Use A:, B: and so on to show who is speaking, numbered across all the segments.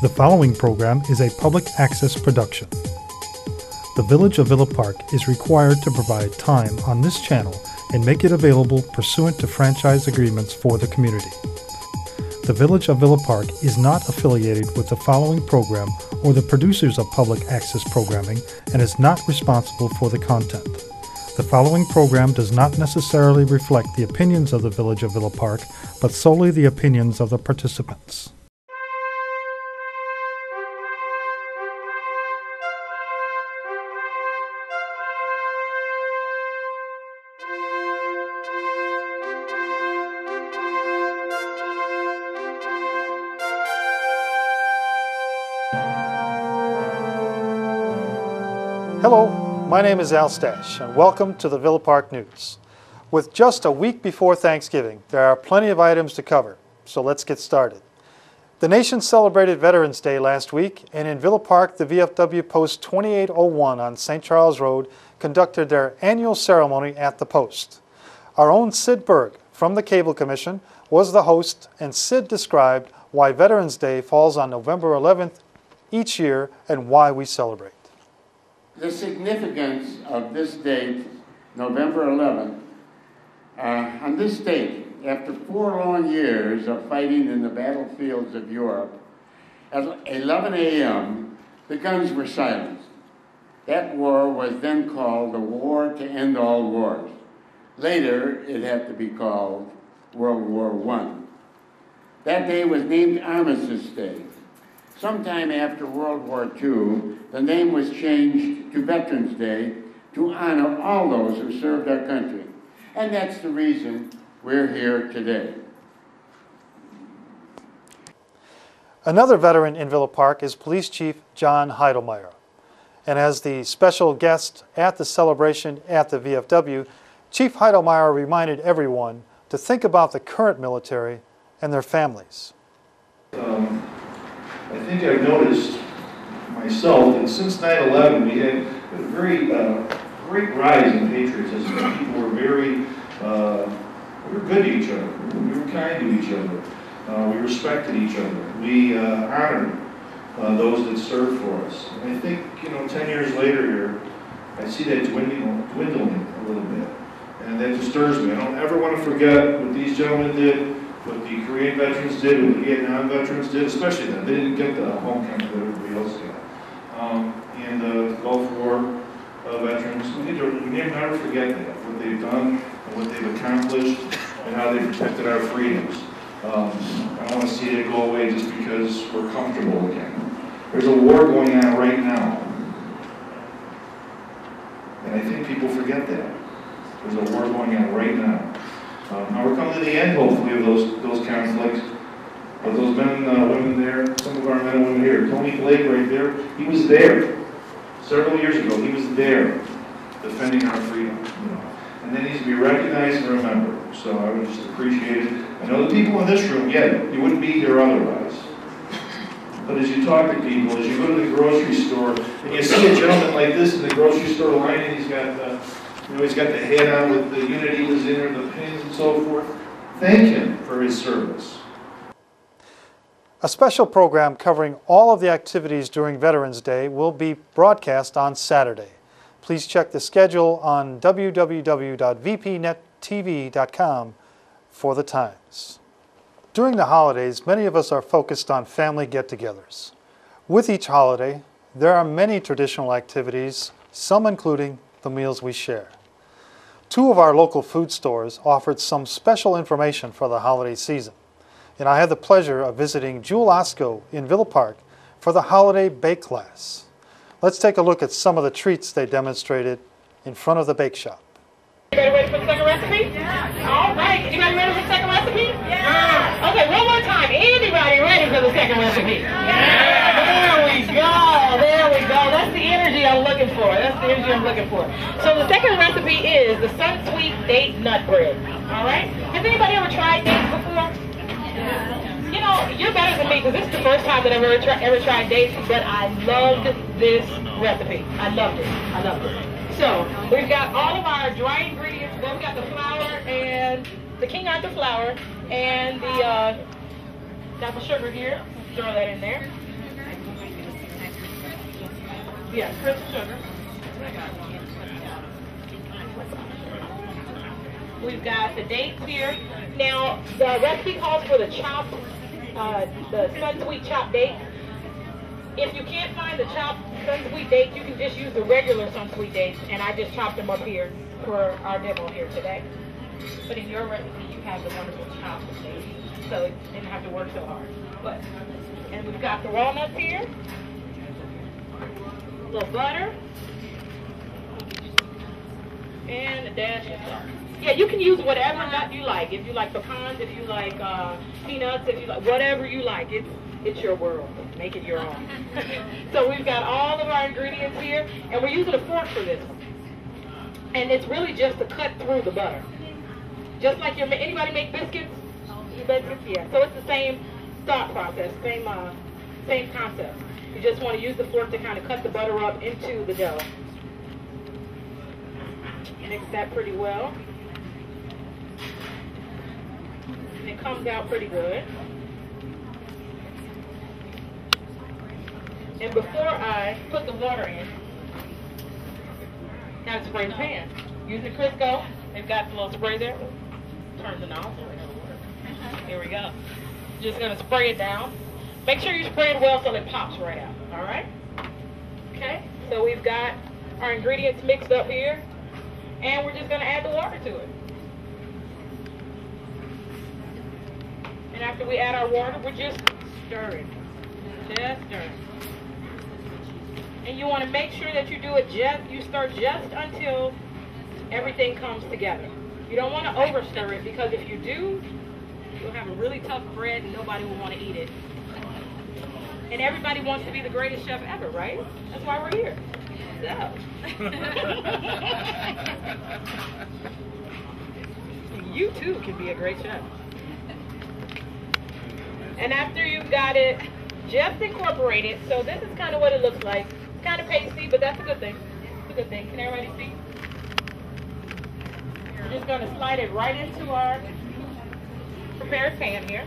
A: The following program is a public access production. The Village of Villa Park is required to provide time on this channel and make it available pursuant to franchise agreements for the community. The Village of Villa Park is not affiliated with the following program or the producers of public access programming and is not responsible for the content. The following program does not necessarily reflect the opinions of the Village of Villa Park, but solely the opinions of the participants. Hello, my name is Al Stash, and welcome to the Villa Park News. With just a week before Thanksgiving, there are plenty of items to cover, so let's get started. The nation celebrated Veterans Day last week, and in Villa Park, the VFW Post 2801 on St. Charles Road conducted their annual ceremony at the post. Our own Sid Berg from the Cable Commission was the host, and Sid described why Veterans Day falls on November 11th each year and why we celebrate.
B: The significance of this date, November 11th, on this date, after 4 long years of fighting in the battlefields of Europe, at 11 a.m., the guns were silenced. That war was then called the War to End All Wars. Later, it had to be called World War I. That day was named Armistice Day. Sometime after World War II, the name was changed to Veterans Day to honor all those who served our country. And that's the reason we're here today.
A: Another veteran in Villa Park is Police Chief John Heidelmeyer. And as the special guest at the celebration at the VFW, Chief Heidelmeyer reminded everyone to think about the current military and their families.
C: I think I've noticed myself that since 9/11 we had a very great rise in patriotism. People were we were good to each other. We were kind to each other. We respected each other. We honored those that served for us. And I think, 10 years later here, I see that dwindling a little bit. And that disturbs me. I don't ever want to forget what these gentlemen did, what the Korean veterans did, what the Vietnam veterans did, especially them. They didn't get the homecoming that everybody else got. And the Gulf War veterans, we never forget that, what they've done and what they've accomplished and how they protected our freedoms. I don't want to see it go away just because we're comfortable again. There's a war going on right now. And I think people forget that. There's a war going on right now. Now we're coming to the end, hopefully, of those conflicts. But those men and women there, some of our men and women here, Tony Blake right there, he was there. Several years ago, he was there defending our freedom. And that needs to be recognized and remembered. So I would just appreciate it. I know the people in this room get it. You wouldn't be here otherwise. But as you talk to people, as you go to the grocery store, and you see a gentleman like this in the grocery store line, and he's got the hat on with the unit he was in, or the pins and so forth. Thank him for his service.
A: A special program covering all of the activities during Veterans Day will be broadcast on Saturday. Please check the schedule on www.vpnettv.com for the times. During the holidays, many of us are focused on family get-togethers. With each holiday, there are many traditional activities, some including the meals we share. 2 of our local food stores offered some special information for the holiday season, and I had the pleasure of visiting Jewel Osco in Villa Park for the holiday bake class. Let's take a look at some of the treats they demonstrated in front of the bake shop.
D: Anybody ready for the second recipe? Yeah. All right. Anybody ready for the second recipe? Yeah. Okay, one more time. Anybody ready for the second recipe? Yeah. There we go. There we go. That's the energy I'm looking for. So the second recipe is the Sun Sweet Date Nut Bread. All right. Has anybody ever tried dates before? Yeah. You're better than me because this is the first time that I've ever tried dates, but I loved this recipe. I loved it. So we've got all of our dry ingredients. Well, we got the flour and the King Arthur flour and the got the sugar here. Throw that in there. Yeah, crystal sugar. We've got the dates here. Now, the recipe calls for the chopped, the sun-sweet chopped dates. If you can't find the chopped sun-sweet dates, you can just use the regular sun-sweet dates, and I just chopped them up here for our demo here today. But in your recipe, you have the wonderful chopped dates, so you didn't have to work so hard. But, and we've got the walnuts here, a little butter, and a dash of salt. Yeah, you can use whatever nut you like. If you like pecans, if you like peanuts, if you like whatever you like. It's your world. Make it your own. So we've got all of our ingredients here, and we're using a fork for this one. And it's really just to cut through the butter. Just like anybody make biscuits? Biscuits, yeah. So it's the same thought process, same concept. You just want to use the fork to kind of cut the butter up into the dough. Mix that pretty well. It comes out pretty good. And before I put the water in, now to spray the pan. Using Crisco, they've got the little spray there. Turn the nozzle. Here we go. Just gonna spray it down. Make sure you spray it well so it pops right out. All right? Okay. So we've got our ingredients mixed up here, and we're just gonna add the water to it. And after we add our water, we're just stirring. Just stirring. And you want to make sure that you do it you stir just until everything comes together. You don't want to over stir it, because if you do, you'll have a really tough bread and nobody will want to eat it. And everybody wants to be the greatest chef ever, right? That's why we're here. So. You too can be a great chef. And after you've got it just incorporated, so this is kind of what it looks like. It's kind of pasty, but that's a good thing. It's a good thing. Can everybody see? We're just going to slide it right into our prepared pan here.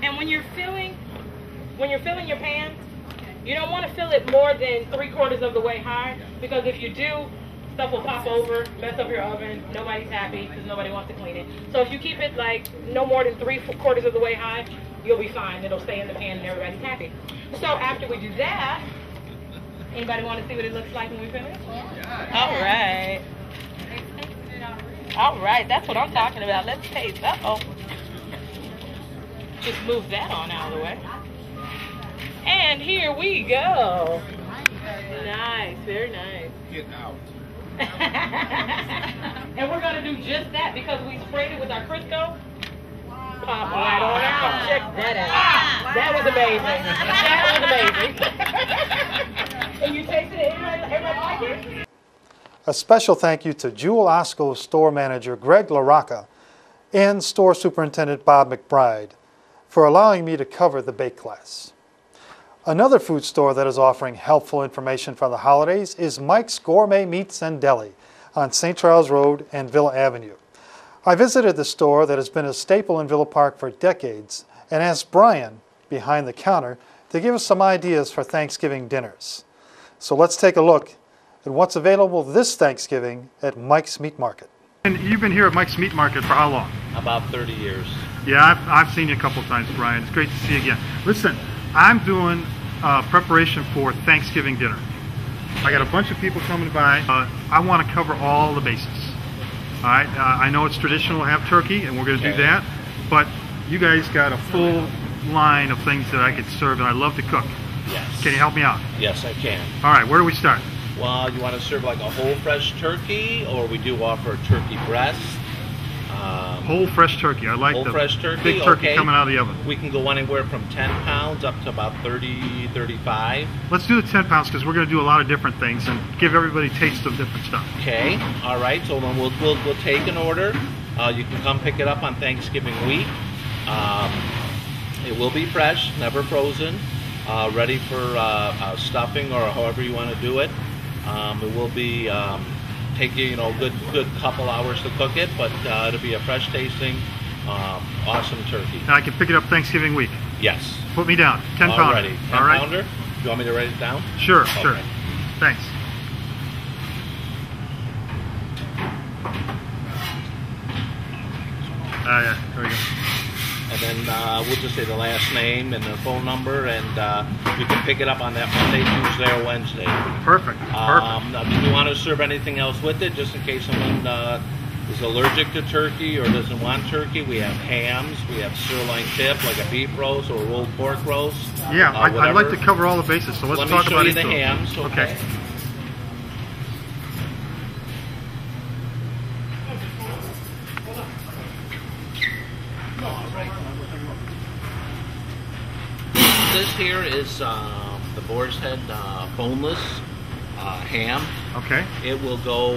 D: And when you're filling your pan, you don't want to fill it more than 3/4 of the way high, because if you do, stuff will pop over, mess up your oven. Nobody's happy because nobody wants to clean it. So if you keep it like no more than 3/4 of the way high, you'll be fine. It'll stay in the pan and everybody's happy. So after we do that, anybody want to see what it looks like when we finish? Yeah. All right. All right, that's what I'm talking about. Let's taste. Uh-oh. Just move that on out of the way. And here we go. Nice, very nice.
E: Get out.
D: And we're going to do just that because we sprayed it with our Crisco. Pop right on out. Check that out. That was amazing. That was amazing. And you tasted it? Everybody like it?
A: A special thank you to Jewel Osco store manager Greg LaRocca and store superintendent Bob McBride for allowing me to cover the bake class. Another food store that is offering helpful information for the holidays is Mike's Gourmet Meats and Deli on St. Charles Road and Villa Avenue. I visited the store that has been a staple in Villa Park for decades and asked Brian, behind the counter, to give us some ideas for Thanksgiving dinners. So let's take a look at what's available this Thanksgiving at Mike's Meat Market.
F: And you've been here at Mike's Meat Market for how long?
E: About 30 years.
F: Yeah, I've seen you a couple times, Brian. It's great to see you again. Listen, I'm doing preparation for Thanksgiving dinner. I got a bunch of people coming by. I want to cover all the bases. All right, I know it's traditional to have turkey, and we're going to do that, but you guys got a full line of things that I could serve, and I love to cook.
E: Yes.
F: Can you help me out?
E: Yes, I can.
F: All right, where do we start?
E: Well, you want to serve like a whole fresh turkey, or we do offer turkey breast.
F: Whole fresh turkey. I like
E: whole
F: the
E: fresh turkey,
F: big turkey
E: okay.
F: coming out of the oven.
E: We can go anywhere from 10 pounds up to about 30, 35.
F: Let's do the 10 pounds because we're going to do a lot of different things and give everybody taste of different stuff.
E: Okay, all right, so then we'll take an order. You can come pick it up on Thanksgiving week. It will be fresh, never frozen. ready for stuffing or however you want to do it. It will be take you a good couple hours to cook it, but it'll be a fresh tasting, awesome turkey.
F: And I can pick it up Thanksgiving week.
E: Yes.
F: Put me down. 10 pounder.
E: Alrighty. 10
F: All right.
E: pounder. Do you want me to write it down?
F: Sure,
E: Okay.
F: sure. Thanks. Yeah, there we go.
E: And then we'll just say the last name and the phone number, and you can pick it up on that Monday, Tuesday, or Wednesday.
F: Perfect. Perfect.
E: Now, do you want to serve anything else with it, just in case someone is allergic to turkey or doesn't want turkey? We have hams, we have sirloin tip, like a beef roast or a rolled pork roast.
F: Yeah, I'd like to cover all the bases, so let's talk about
E: each
F: each
E: of
F: of
E: the
F: them.
E: hams.
F: Okay.
E: This here is the boar's head boneless ham.
F: Okay.
E: It will go,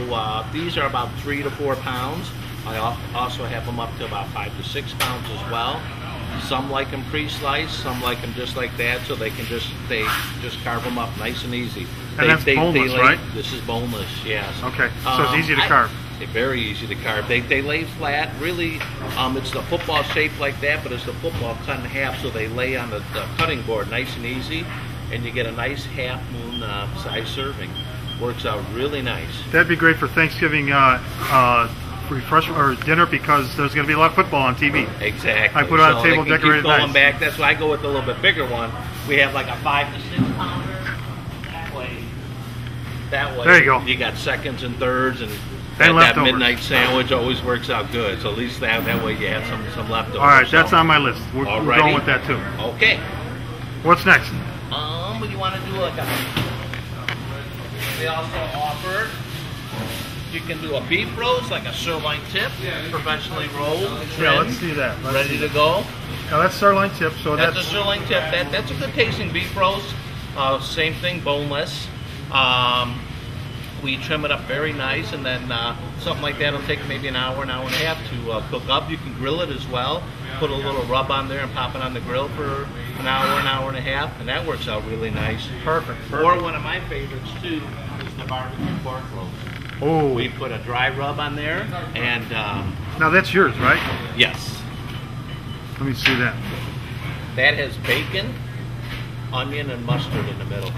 E: these are about 3 to 4 pounds. I also have them up to about 5 to 6 pounds as well. Some like them pre-sliced, some like them just like that, so they just carve them up nice and easy.
F: And that's boneless, right?
E: This is boneless, yes.
F: Okay, so it's easy to carve.
E: Very easy to carve. They lay flat. Really, it's the football shape like that, but it's the football cut in half, so they lay on the cutting board nice and easy, and you get a nice half moon size serving. Works out really nice.
F: That'd be great for Thanksgiving refreshment or dinner, because there's going to be a lot of football on TV.
E: Exactly.
F: I put it on a table, decorated
E: keep going
F: nice.
E: back. That's why I go with a little bit bigger one. We have like a 5 to 6 pounder. That way.
F: There you go.
E: You got seconds and thirds, and
F: And
E: that
F: leftovers.
E: midnight sandwich always works out good. So at least that way you have some leftovers.
F: All right, that's
E: So-
F: on my list. We're going with that too.
E: Okay.
F: What's next?
E: What do you want to do? Like they also offer. You can do a beef roast, like a sirloin tip, professionally rolled,
F: Yeah,
E: trimmed,
F: let's see that.
E: ready to go.
F: Now that's sirloin tip, so
E: That's a sirloin tip. That's a good tasting beef roast. Same thing, boneless. We trim it up very nice, and then something like that will take maybe an hour and a half to cook up. You can grill it as well. Put a little rub on there and pop it on the grill for an hour and a half, and that works out really nice.
F: Perfect.
E: Or one of my favorites too is the barbecue pork roast.
F: Oh.
E: We put a dry rub on there, and
F: Now that's yours, right?
E: yes,
F: Let me see that.
E: that has bacon, onion, and mustard in the middle.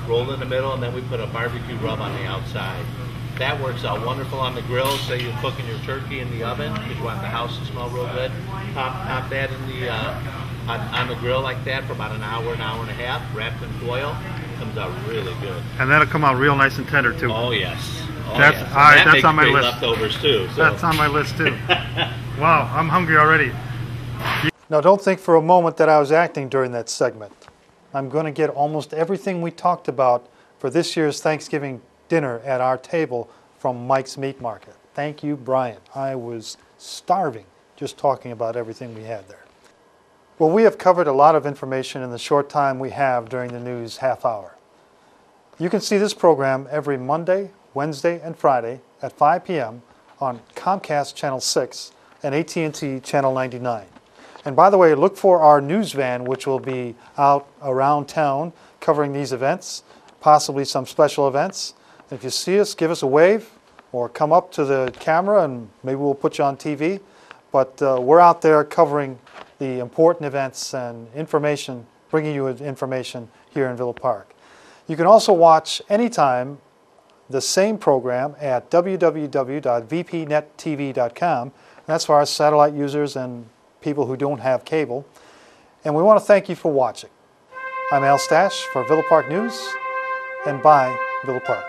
E: Rolled in the middle, and then we put a barbecue rub on the outside. That works out wonderful on the grill. Say you're cooking your turkey in the oven because you want the house to smell real good. Pop that in the on the grill like that for about an hour and a half, wrapped in foil. Comes out really good.
F: And that'll come out real nice and tender too.
E: Oh yes. Oh,
F: That's-
E: yes.
F: all right,
E: That
F: that's
E: makes
F: on my
E: great
F: list.
E: leftovers too. So.
F: That's on my list too. Wow, I'm hungry already.
A: Now don't think for a moment that I was acting during that segment. I'm going to get almost everything we talked about for this year's Thanksgiving dinner at our table from Mike's Meat Market. Thank you, Brian. I was starving just talking about everything we had there. Well, we have covered a lot of information in the short time we have during the news half hour. You can see this program every Monday, Wednesday, and Friday at 5 p.m. on Comcast Channel 6 and AT&T Channel 99. And by the way, look for our news van, which will be out around town covering these events, possibly some special events. If you see us, give us a wave or come up to the camera and maybe we'll put you on TV. But we're out there covering the important events and information, bringing you information here in Villa Park. You can also watch anytime the same program at www.vpnettv.com. That's for our satellite users and people who don't have cable. And we want to thank you for watching. I'm Al Stash for Villa Park News, and bye Villa Park.